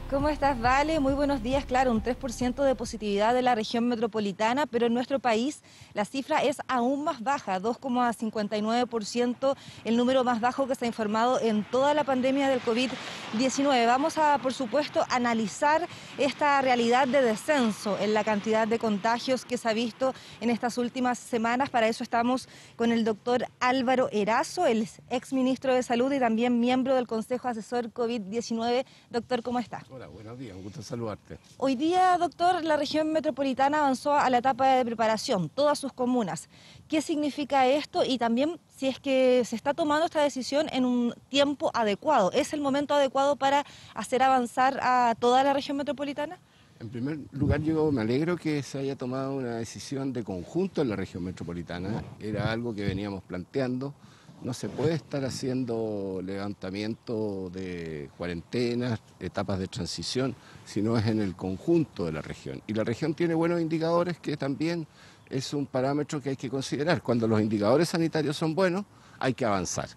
¿Cómo estás, Vale? Muy buenos días. Claro, un 3% de positividad de la región metropolitana, pero en nuestro país la cifra es aún más baja, 2,59%, el número más bajo que se ha informado en toda la pandemia del COVID-19. Vamos a, por supuesto, analizar esta realidad de descenso en la cantidad de contagios que se ha visto en estas últimas semanas. Para eso estamos con el doctor Álvaro Erazo, el exministro de Salud y también miembro del Consejo Asesor COVID-19. Doctor, ¿cómo está? Hola, buenos días, un gusto saludarte. Hoy día, doctor, la región metropolitana avanzó a la etapa de preparación, todas sus comunas. ¿Qué significa esto? Y también si es que se está tomando esta decisión en un tiempo adecuado. ¿Es el momento adecuado para hacer avanzar a toda la región metropolitana? En primer lugar, yo me alegro que se haya tomado una decisión de conjunto en la región metropolitana. Era algo que veníamos planteando. No se puede estar haciendo levantamiento de cuarentenas, etapas de transición, si no es en el conjunto de la región. Y la región tiene buenos indicadores que también es un parámetro que hay que considerar. Cuando los indicadores sanitarios son buenos, hay que avanzar.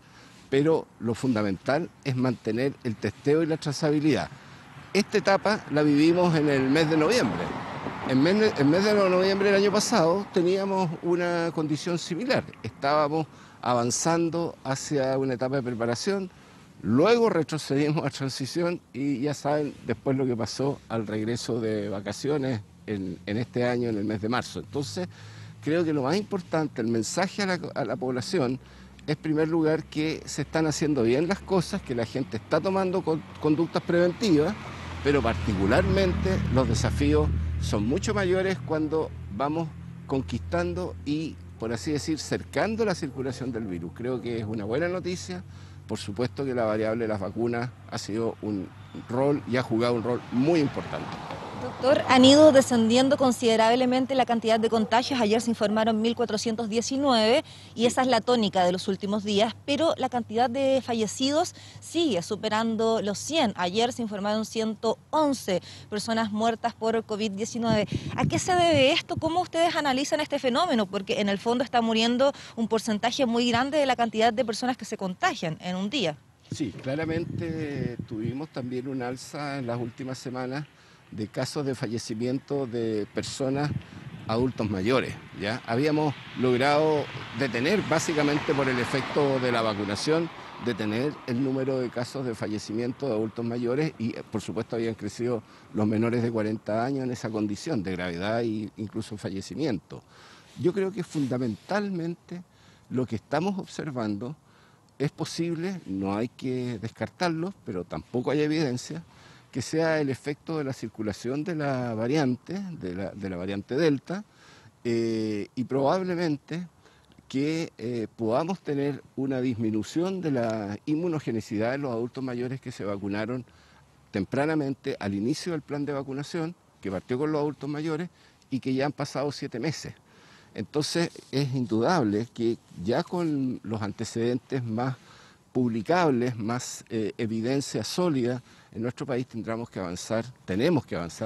Pero lo fundamental es mantener el testeo y la trazabilidad. Esta etapa la vivimos en el mes de noviembre. En mes de noviembre del año pasado teníamos una condición similar. Estábamos avanzando hacia una etapa de preparación, luego retrocedimos a transición y ya saben después lo que pasó al regreso de vacaciones en este año, en el mes de marzo. Entonces, creo que lo más importante, el mensaje a la población, es en primer lugar que se están haciendo bien las cosas, que la gente está tomando conductas preventivas, pero particularmente los desafíos son mucho mayores cuando vamos conquistando y, por así decir, cercando la circulación del virus. Creo que es una buena noticia. Por supuesto que la variable de las vacunas ha sido un rol y ha jugado un rol muy importante. Doctor, han ido descendiendo considerablemente la cantidad de contagios. Ayer se informaron 1.419 y esa es la tónica de los últimos días, pero la cantidad de fallecidos sigue superando los 100. Ayer se informaron 111 personas muertas por COVID-19. ¿A qué se debe esto? ¿Cómo ustedes analizan este fenómeno? Porque en el fondo está muriendo un porcentaje muy grande de la cantidad de personas que se contagian en un día. Sí, claramente tuvimos también un alza en las últimas semanas de casos de fallecimiento de personas adultos mayores. ¿Ya? Habíamos logrado detener, básicamente por el efecto de la vacunación, detener el número de casos de fallecimiento de adultos mayores y, por supuesto, habían crecido los menores de 40 años en esa condición de gravedad e incluso fallecimiento. Yo creo que fundamentalmente lo que estamos observando es posible, no hay que descartarlo, pero tampoco hay evidencia que sea el efecto de la circulación de la variante, de la variante Delta, y probablemente que podamos tener una disminución de la inmunogenicidad de los adultos mayores que se vacunaron tempranamente al inicio del plan de vacunación, que partió con los adultos mayores y que ya han pasado 7 meses. Entonces es indudable que ya con los antecedentes más publicables, más evidencia sólida, en nuestro país tenemos que avanzar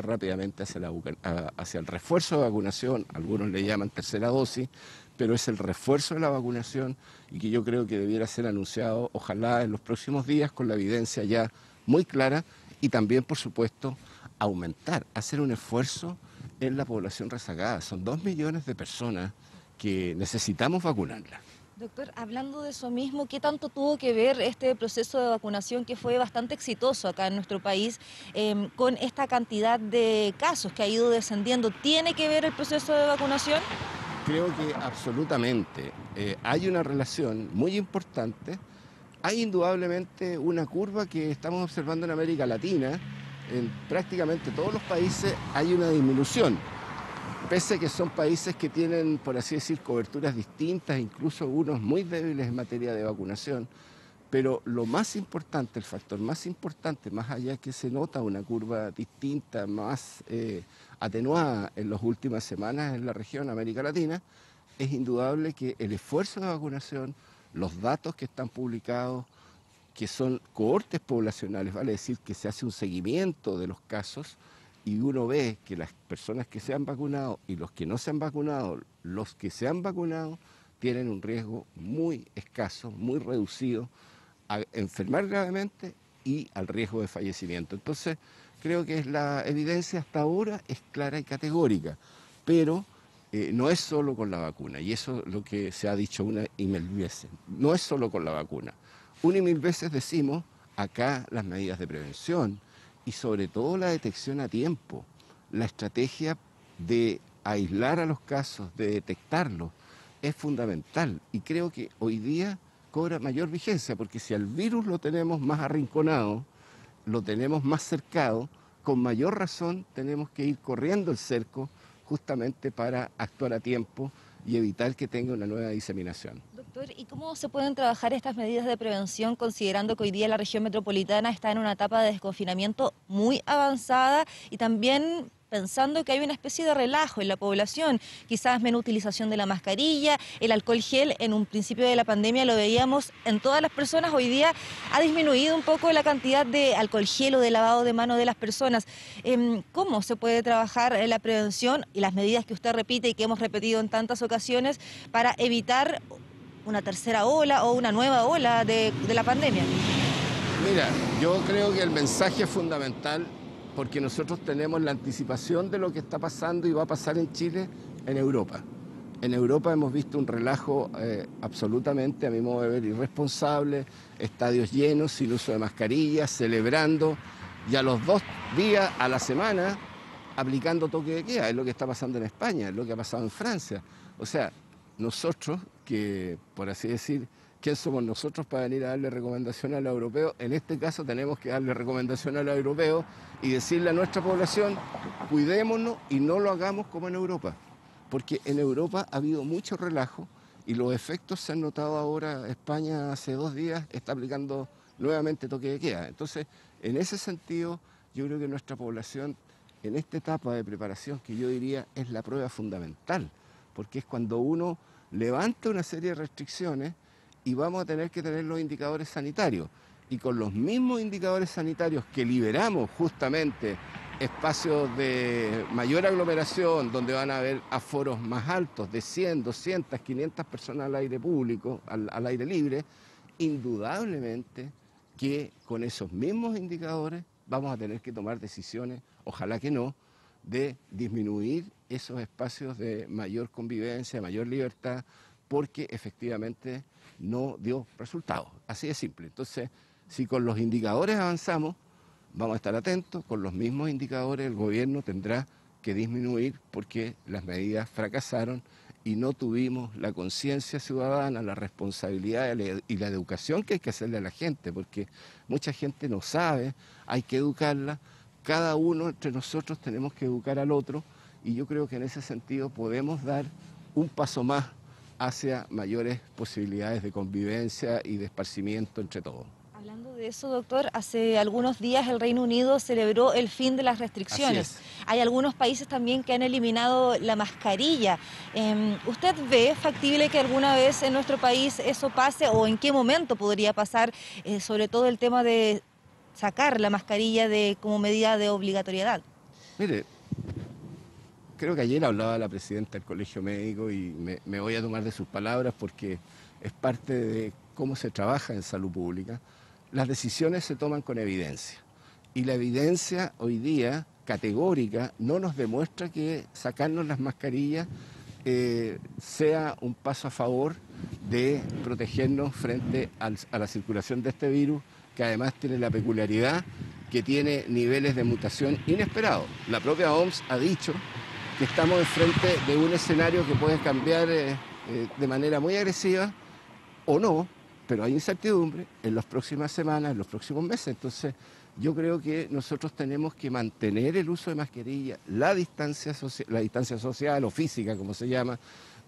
rápidamente hacia el refuerzo de vacunación, algunos le llaman tercera dosis, pero es el refuerzo de la vacunación y que yo creo que debiera ser anunciado, ojalá en los próximos días, con la evidencia ya muy clara y también, por supuesto, hacer un esfuerzo en la población rezagada. Son 2 millones de personas que necesitamos vacunarlas. Doctor, hablando de eso mismo, ¿qué tanto tuvo que ver este proceso de vacunación que fue bastante exitoso acá en nuestro país con esta cantidad de casos que ha ido descendiendo? ¿Tiene que ver el proceso de vacunación? Creo que absolutamente. Hay una relación muy importante. Hay indudablemente una curva que estamos observando en América Latina. En prácticamente todos los países hay una disminución. Pese a que son países que tienen, por así decir, coberturas distintas, incluso unos muy débiles en materia de vacunación, pero lo más importante, el factor más importante, más allá que se nota una curva distinta, más atenuada en las últimas semanas en la región América Latina, es indudable que el esfuerzo de vacunación, los datos que están publicados, que son cohortes poblacionales, vale decir que se hace un seguimiento de los casos, y uno ve que las personas que se han vacunado y los que no se han vacunado, los que se han vacunado tienen un riesgo muy escaso, muy reducido a enfermar gravemente y al riesgo de fallecimiento. Entonces, creo que la evidencia hasta ahora es clara y categórica, pero no es solo con la vacuna, y eso es lo que se ha dicho una y mil veces, no es solo con la vacuna. Una y mil veces decimos acá las medidas de prevención y sobre todo la detección a tiempo, la estrategia de aislar a los casos, de detectarlos, es fundamental y creo que hoy día cobra mayor vigencia, porque si al virus lo tenemos más arrinconado, lo tenemos más cercado, con mayor razón tenemos que ir corriendo el cerco justamente para actuar a tiempo y evitar que tenga una nueva diseminación. Doctor, ¿y cómo se pueden trabajar estas medidas de prevención considerando que hoy día la región metropolitana está en una etapa de desconfinamiento muy avanzada y también pensando que hay una especie de relajo en la población, quizás menos utilización de la mascarilla, el alcohol gel en un principio de la pandemia lo veíamos en todas las personas, hoy día ha disminuido un poco la cantidad de alcohol gel o de lavado de manos de las personas. ¿Cómo se puede trabajar la prevención y las medidas que usted repite y que hemos repetido en tantas ocasiones para evitar una tercera ola o una nueva ola de la pandemia? Mira, yo creo que el mensaje es fundamental porque nosotros tenemos la anticipación de lo que está pasando y va a pasar en Chile, en Europa. En Europa hemos visto un relajo absolutamente, a mi modo de ver, irresponsable, estadios llenos, sin uso de mascarillas, celebrando, y a los 2 días a la semana aplicando toque de queda. Es lo que está pasando en España, es lo que ha pasado en Francia. O sea, nosotros, que por así decir, ¿quién somos nosotros para venir a darle recomendación a los europeos? En este caso tenemos que darle recomendación a los europeos y decirle a nuestra población, cuidémonos y no lo hagamos como en Europa. Porque en Europa ha habido mucho relajo y los efectos se han notado ahora. España hace 2 días está aplicando nuevamente toque de queda. Entonces, en ese sentido, yo creo que nuestra población, en esta etapa de preparación, que yo diría es la prueba fundamental, porque es cuando uno levanta una serie de restricciones y vamos a tener que tener los indicadores sanitarios. Y con los mismos indicadores sanitarios que liberamos justamente espacios de mayor aglomeración, donde van a haber aforos más altos, de 100, 200, 500 personas al aire público, al aire libre, indudablemente que con esos mismos indicadores vamos a tener que tomar decisiones, ojalá que no, de disminuir esos espacios de mayor convivencia, de mayor libertad, porque efectivamente no dio resultados. Así de simple. Entonces, si con los indicadores avanzamos, vamos a estar atentos, con los mismos indicadores el gobierno tendrá que disminuir porque las medidas fracasaron y no tuvimos la conciencia ciudadana, la responsabilidad y la educación que hay que hacerle a la gente, porque mucha gente no sabe, hay que educarla, cada uno entre nosotros tenemos que educar al otro y yo creo que en ese sentido podemos dar un paso más hacia mayores posibilidades de convivencia y de esparcimiento entre todos. Hablando de eso, doctor, hace algunos días el Reino Unido celebró el fin de las restricciones. Hay algunos países también que han eliminado la mascarilla. ¿Usted ve factible que alguna vez en nuestro país eso pase o en qué momento podría pasar, sobre todo el tema de sacar la mascarilla como medida de obligatoriedad? Mire, creo que ayer hablaba la presidenta del Colegio Médico y me voy a tomar de sus palabras porque es parte de cómo se trabaja en salud pública. Las decisiones se toman con evidencia y la evidencia hoy día categórica no nos demuestra que sacarnos las mascarillas sea un paso a favor de protegernos frente a la circulación de este virus, que además tiene la peculiaridad que tiene niveles de mutación inesperados. La propia OMS ha dicho que estamos enfrente de un escenario que puede cambiar de manera muy agresiva o no, pero hay incertidumbre en las próximas semanas, en los próximos meses. Entonces, yo creo que nosotros tenemos que mantener el uso de mascarilla, la distancia social o física, como se llama,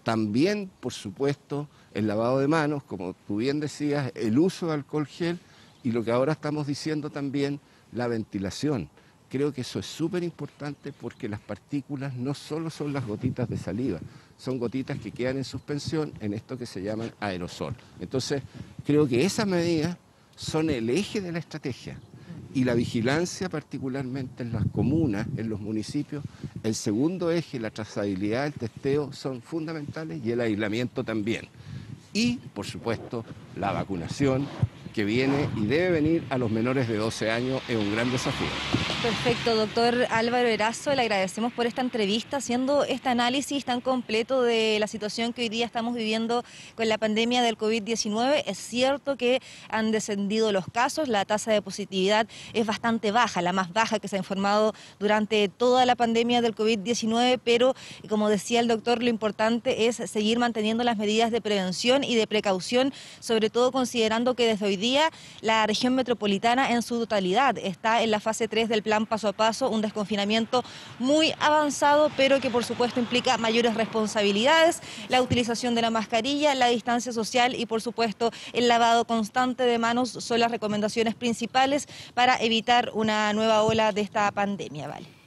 también, por supuesto, el lavado de manos, como tú bien decías, el uso de alcohol gel y lo que ahora estamos diciendo también, la ventilación. Creo que eso es súper importante porque las partículas no solo son las gotitas de saliva, son gotitas que quedan en suspensión en esto que se llaman aerosol. Entonces, creo que esas medidas son el eje de la estrategia y la vigilancia particularmente en las comunas, en los municipios, el segundo eje, la trazabilidad, el testeo, son fundamentales y el aislamiento también. Y, por supuesto, la vacunación que viene y debe venir a los menores de 12 años es un gran desafío. Perfecto, doctor Álvaro Erazo, le agradecemos por esta entrevista, haciendo este análisis tan completo de la situación que hoy día estamos viviendo con la pandemia del COVID-19. Es cierto que han descendido los casos, la tasa de positividad es bastante baja, la más baja que se ha informado durante toda la pandemia del COVID-19, pero como decía el doctor, lo importante es seguir manteniendo las medidas de prevención y de precaución, sobre todo considerando que desde hoy día la región metropolitana en su totalidad está en la fase 3 del plan paso a paso, un desconfinamiento muy avanzado, pero que por supuesto implica mayores responsabilidades, la utilización de la mascarilla, la distancia social y por supuesto el lavado constante de manos son las recomendaciones principales para evitar una nueva ola de esta pandemia. Vale.